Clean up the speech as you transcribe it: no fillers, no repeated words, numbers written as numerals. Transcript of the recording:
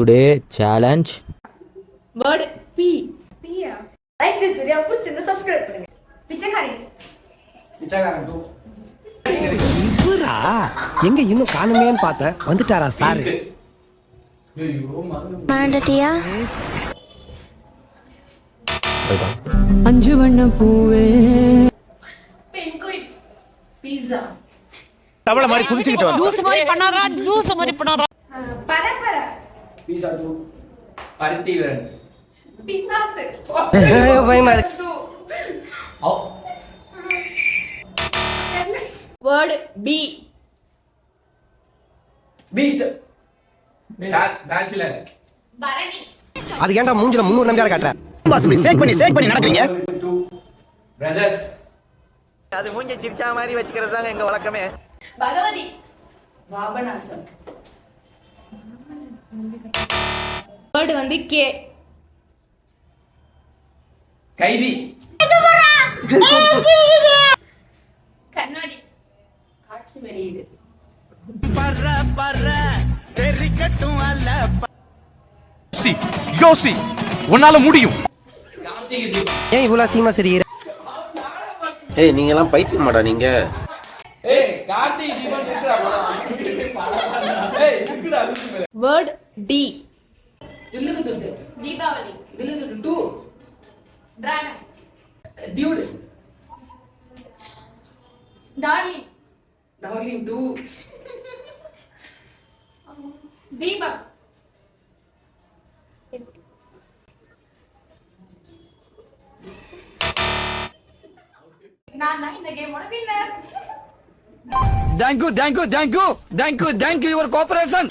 Today challenge word B. பியா? Like this video, பிடிச்சிருந்தா subscribe பண்ணுங்க. பிச்சைக்காரி. பிச்சைக்காரன் 2. இவரா எங்க இன்னும் காணுமேன்னு பார்த்தேன். வந்துட்டாரா சார்? ஐயோ மறந்து மறந்துட்டியா? அஞ்சு வண்ண பூவே பென்குயின். பீட்சா. தவளை மாதிரி குதிச்சுக்கிட்டு வந்து லூஸ் மாதிரி பண்ணாதடா, லூஸ் மாதிரி பண்ணாதடா. பரபர. பீஸா 2. பருத்தி வீரன். பிசாசு. பயமா இருக்கு. 2. Oh word B. Beast. Bachelor. Bharani. அது ஏன்டா மூஞ்சில 300 நம்பியார காட்டுற? பாஸ் சேக் பண்ணி நடக்கறீங்க. 2. பிரதர்ஸ். அது மூஞ்சி சிரிச்சா மாதிரி வச்சுக்கிறது தாங்க எங்க வழக்கமே. பகவதி. பாபநாசம். வேர்ட் வந்து கே. கைதி. கண்ணாடி. காட்சி வெளியீடு. யோசி உன்னால முடியும். கார்த்திகை தீபம். ஏன் இவ்வளவு சீமா சிரிக்கிற? ஏய் நீங்க எல்லாம் பைத்தியமாடா நீங்க? ஏய் கார்த்திகை தீபம் இருக்குடா படம். ஏய் இருக்குடா இருக்கு. Word D. தில்லுக்கு துண்டு. Deepavali. Dhillukku 2. Dragon. Dude. Darling. Darling 2. Deepak. நான் தான் இந்த கேமோட வின்னர். Thank you your cooperation.